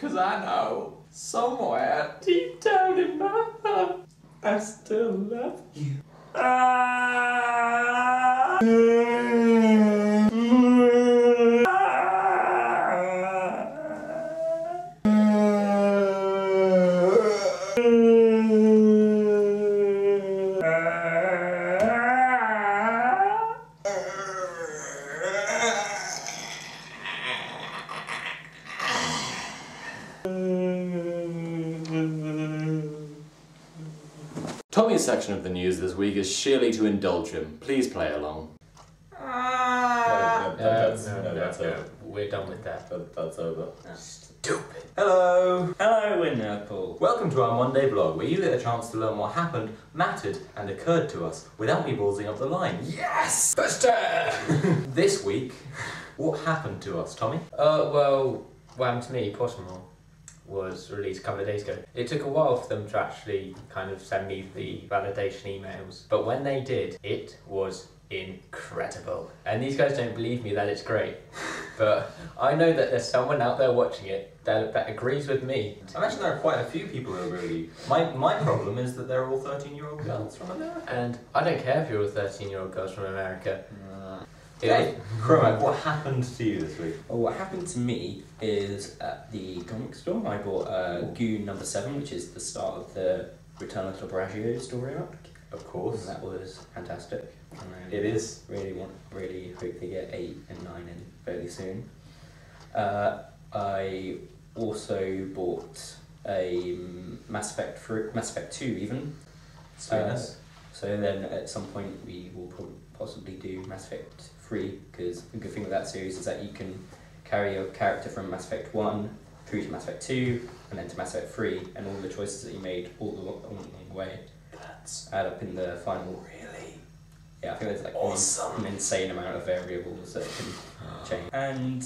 'Cause I know somewhere deep down in my heart I still love you. Tommy's section of the news this week is sheerly to indulge him. Please play along. That's over. We're done with that. That's over. Stupid. Hello! Hello, we're Nerdpool. Welcome to our Monday vlog, where you get a chance to learn what happened, mattered, and occurred to us without me ballsing up the line. Yes! Buster! This week, what happened to us, Tommy? Well, what happened to me, Pottermore, was released a couple of days ago. It took a while for them to actually kind of send me the validation emails, but when they did, it was incredible. And these guys don't believe me that it's great, but I know that there's someone out there watching it that agrees with me. I imagine there are quite a few people who agree with you. My problem is that they're all 13-year-old girls from America. And I don't care if you're all 13-year-old girls from America. Cormac, what happened to you this week? Well, what happened to me is at the comic store, I bought Goon number 7, which is the start of the Return of the Bragio story arc. Of course. And that was fantastic. It is. Really hope they get 8 and 9 in fairly soon. I also bought a Mass Effect 2 even. Sweetness. So then at some point we will possibly do Mass Effect 3, because the good thing with that series is that you can carry your character from Mass Effect 1 through to Mass Effect 2 and then to Mass Effect 3, and all the choices that you made all the way add up in the final. Really? Yeah, I think there's like awesome. an insane amount of variables that can change. And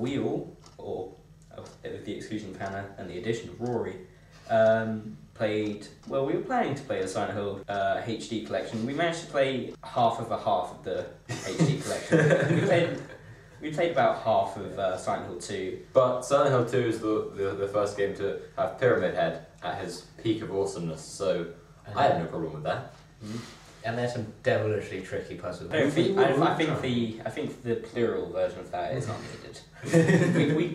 Wheel, or with the exclusion of Hannah and the addition of Rory, we were planning to play the Silent Hill HD collection. We managed to play half of the HD collection. We played about half of Silent Hill 2. But Silent Hill 2 is the first game to have Pyramid Head at his peak of awesomeness, so I had no problem with that. Mm-hmm. And there's some devilishly tricky puzzles. I think the plural version of that is not needed.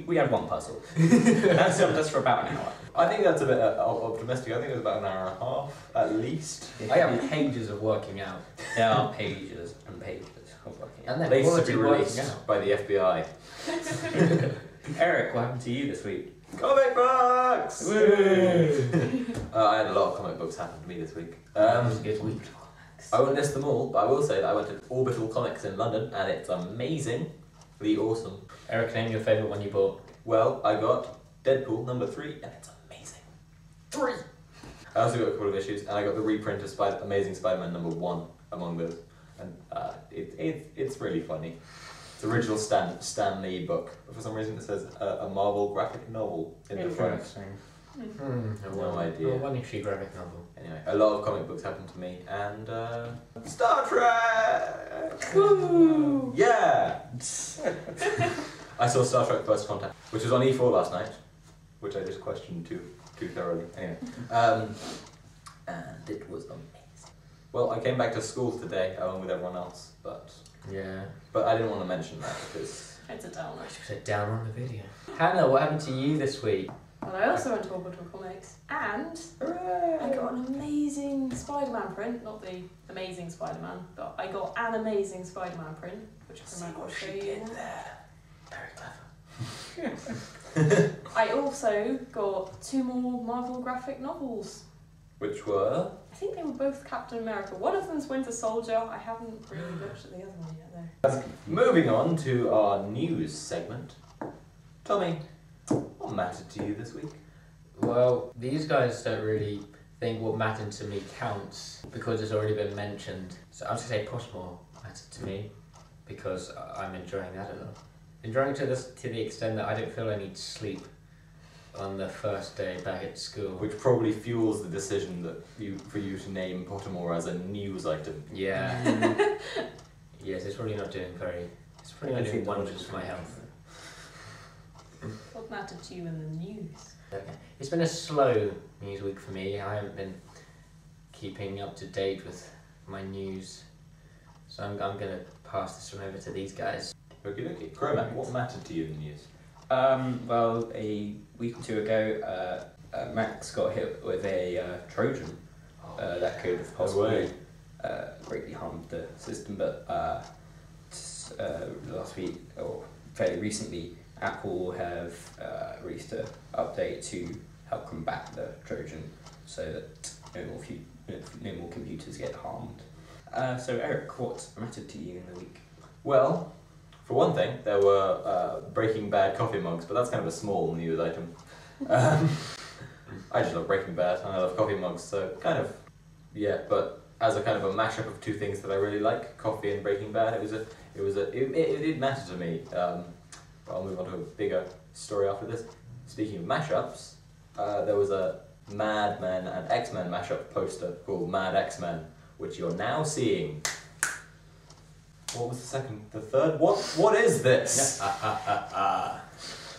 we had one puzzle. That's for about an hour. I think that's a bit optimistic. I think it was about an hour and a half, at least. I have pages of working out. There are pages and pages of working out. And They then to be released by the FBI. Eric, what happened to you this week? Comic books! Woo! I had a lot of comic books happen to me this week. I won't list them all, but I will say that I went to Orbital Comics in London, and it's amazingly awesome. Eric, name your favourite one you bought. Well, I got Deadpool number 3, and it's amazing. 3! I also got a couple of issues, and I got the reprint of Amazing Spider-Man number 1 among those. And it's really funny. It's original Stan Lee book, but for some reason it says a Marvel graphic novel in the front. No idea. Well, one issue graphic novel. Anyway, a lot of comic books happened to me, and Star Trek! Woo! Yeah! I saw Star Trek First Contact, which was on E4 last night, which I just questioned too thoroughly. Anyway, and it was amazing. Well, I came back to school today along with everyone else, but I didn't want to mention that because it's a downer. I should put it down on the video. Hannah, what happened to you this week? Well, I also went to Orbital Comics, and I got an amazing Spider-Man print. Not the Amazing Spider-Man, but I got an Amazing Spider-man print, which I'll show you. Very clever. I also got 2 more Marvel graphic novels. Which were? I think they were both Captain America. One of them's Winter Soldier. I haven't really looked at the other one yet, though. Moving on to our news segment. Tommy, what mattered to you this week? Well, these guys don't really think what mattered to me counts because it's already been mentioned. So I was going to say Pottermore mattered to me because I'm enjoying that a lot. Enjoying to the extent that I don't feel I need sleep on the first day back at school. Which probably fuels the decision for you to name Pottermore as a news item. Yeah. Yes, it's probably not doing wonders for my health. Well, what mattered to you in the news? Okay. It's been a slow news week for me. I haven't been keeping up to date with my news, so I'm going to pass this one over to these guys. Okay. Chromac, what mattered to you in the news? Well, a week or two ago, Max got hit with a Trojan that could have possibly greatly harmed the system, but last week, or fairly recently, Apple have released an update to help combat the Trojan so that no more computers get harmed. So Eric, what mattered to you in the week? Well, for one thing, there were Breaking Bad coffee mugs, but that's kind of a small news item. I just love Breaking Bad and I love coffee mugs, so kind of, yeah, but as a kind of a mashup of two things that I really like, coffee and Breaking Bad, it did matter to me. But I'll move on to a bigger story after this. Speaking of mashups, there was a Mad Men and X-Men mashup poster called Mad X-Men, which you're now seeing. What was the second? The third? What is this?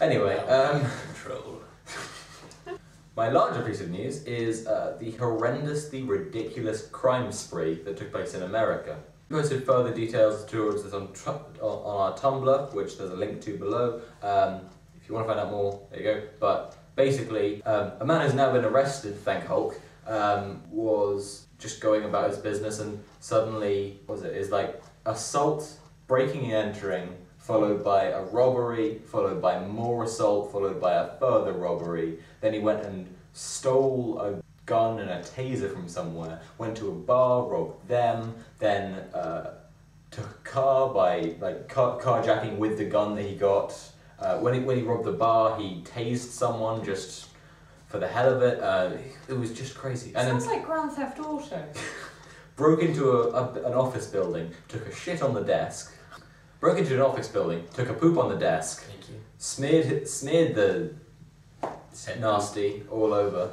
Anyway, Control. my larger piece of news is the horrendously ridiculous crime spree that took place in America. We posted further details towards this on our Tumblr, which there's a link to below. If you want to find out more, there you go. But basically, a man who's now been arrested, thank Hulk, was just going about his business and suddenly, is like assault, breaking and entering, followed by a robbery, followed by more assault, followed by a further robbery. Then he went and stole a gun and a taser from somewhere, went to a bar, robbed them, then took a car by carjacking with the gun that he got. When he robbed the bar, he tased someone just for the hell of it. It was just crazy. And Sounds like Grand Theft Auto. broke into an office building, took a shit on the desk, broke into an office building, took a poop on the desk, Thank you. smeared the nasty all over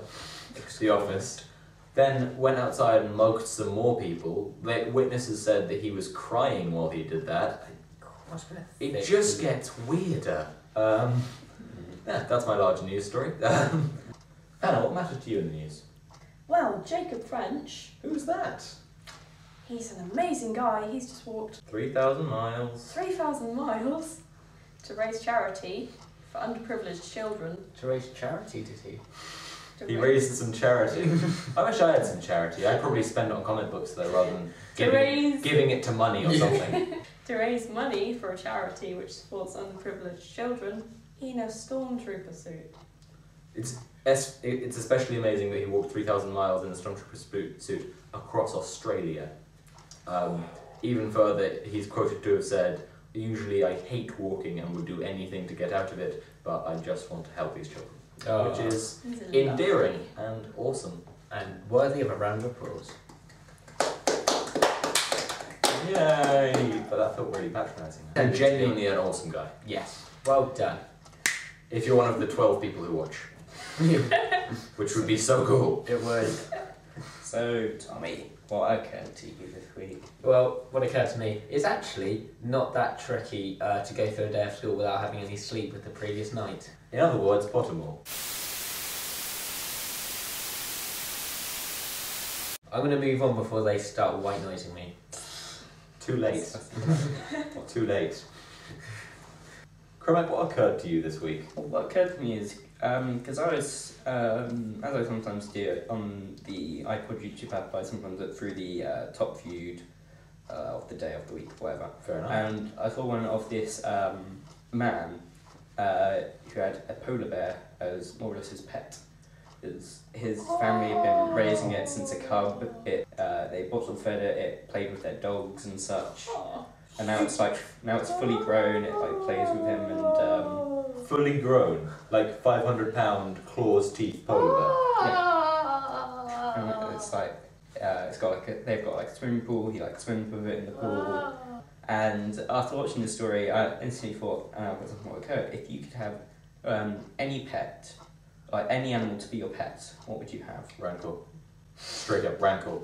the office, then went outside and mugged some more people. Witnesses said that he was crying while he did that. It just gets weirder. Yeah, that's my large news story. Anna, what mattered to you in the news? Well, Jacob French, Who's that? he's an amazing guy. He's just walked 3,000 miles. 3,000 miles to raise charity for underprivileged children. To raise charity, did he? He raised some charity. I wish I had some charity. I'd probably spend it on comic books though, rather than giving it to money or something. To raise money for a charity which supports underprivileged children in a stormtrooper suit. It's especially amazing that he walked 3,000 miles in a stormtrooper suit across Australia. Even further, he's quoted to have said, "Usually I hate walking and would do anything to get out of it, but I just want to help these children." Which is endearing and awesome. And worthy of a round of applause. Yay! But that felt really patronising. And genuinely an awesome guy. Yes. Well done. If you're one of the 12 people who watch. Which would be so cool. It would. So, Tommy, what occurred to you this week? Well, what occurred to me is actually not that tricky to go through a day of school without having any sleep with the previous night. In other words, Pottermore. I'm going to move on before they start white noising me. Too late. Too late. Cormac, what occurred to you this week? What occurred to me is, because I was, as I sometimes do on the iPod YouTube app, I sometimes look through the top viewed of the day of the week, whatever. Fair enough. And I saw one of this man who had a polar bear as more or less his pet. His family had been raising it since a cub. They bottle fed it. It played with their dogs and such. And now it's fully grown. It plays with him and Fully grown, like 500-pound claws teeth polar bear. and it's they've got a swimming pool. He swims with it in the pool. And after watching the story, I instantly thought, that's what occurred. If you could have any pet, any animal to be your pet, what would you have? Rancor. Straight up Rancor.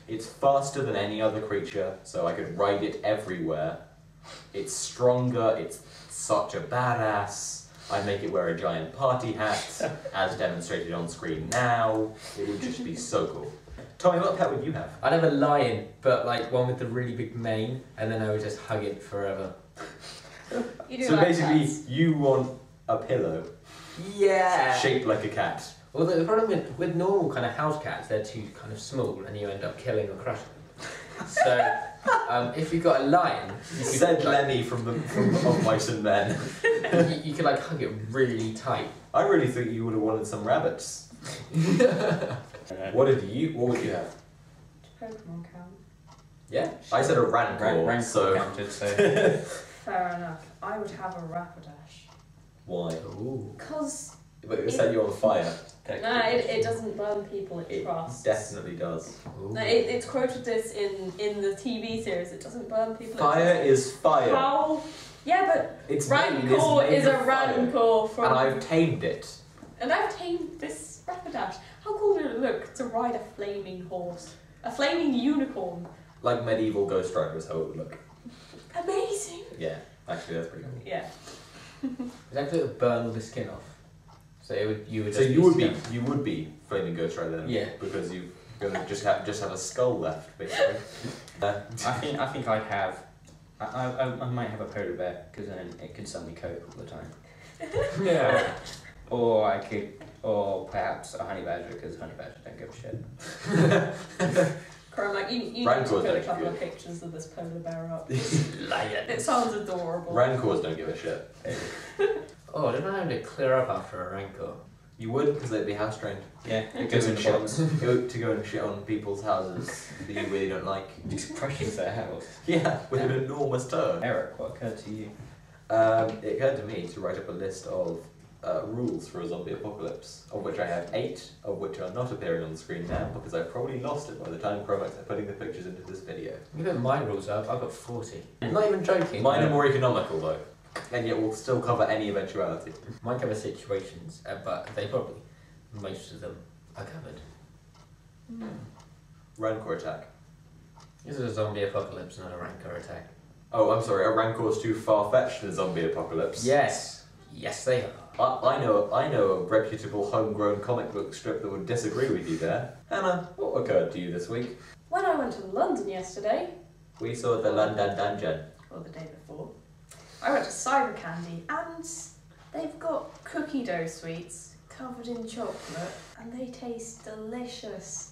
It's faster than any other creature, so I could ride it everywhere. It's stronger, it's such a badass. I'd make it wear a giant party hat, as demonstrated on screen now. It would just be so cool. Tommy, what pet would you have? I'd have a lion, but like one with the really big mane, and then I would just hug it forever. You do So like basically, cats. you want a pillow Yeah. shaped like a cat. Well, the problem with normal kind of house cats, they're too kind of small, and you end up killing or crushing them. So, if you've got a lion, you could, Said like, Lenny from Of Mice and Men. you could like hug it really tight. I really think you would have wanted some rabbits. What would you have? Pokemon count. Yeah, I said a Rancor, Rancor so counted, so Fair enough. I would have a Rapidash. why? Ooh. Because But it set you on fire. no, it doesn't burn people it It trusts. definitely does. Ooh. No, it's quoted this in the TV series. It doesn't burn people. Fire is fire. How? Yeah, but It's Rancor made is a of fire. Rancor from. And I've tamed it. And I've tamed this Rapidash. How cool would it look to ride a flaming horse? A flaming unicorn. Like medieval Ghost Rider is how it would look. Amazing. Yeah, actually that's pretty cool. Yeah. It's actually it would burn all the skin off. So you would. So Just you would be flaming Ghost Rider then? Yeah. Because you're gonna just have a skull left, basically. I think I'd have. I might have a polar bear because then it can suddenly cope all the time. Yeah. Or perhaps a honey badger because honey badger don't give a shit. Cormac, you need to Rancors put a don't couple give of pictures of this polar bear up. Lion. It sounds adorable. Rancors don't give a shit. Oh, didn't I have to clear up after a rancor? You would, because they'd be house trained. Yeah, it To goes go in and the shit box. to go and shit on people's houses that you really don't like. Just crushes their house. Yeah, with an enormous turd. Eric, what occurred to you? It occurred to me to write up a list of rules for a zombie apocalypse, of which I have 8, of which are not appearing on the screen now because I've probably lost it by the time Chromac's putting the pictures into this video. You put my rules up, I've got 40. I'm not even joking. Mine are more economical though, and yet will still cover any eventuality. Mine cover situations, but most of them are covered. Rancor attack. This is a zombie apocalypse, not a rancor attack. Oh, I'm sorry, a Rancor's too far-fetched in zombie apocalypse. Yes. Yes, they are. I know a reputable homegrown comic book strip that would disagree with you there. Hannah, what occurred to you this week? When I went to London yesterday, We saw the London Dungeon. or the day before, I went to Cyber Candy and they've got cookie dough sweets covered in chocolate and they taste delicious.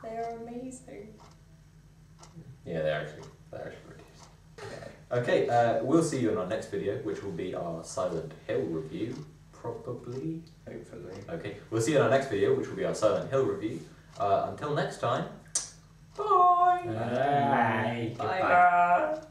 They are amazing. Yeah, they're actually pretty tasty. Okay, we'll see you in our next video, which will be our Silent Hill review, probably. Hopefully. Okay, we'll see you in our next video, which will be our Silent Hill review. Until next time, bye! Bye. Bye.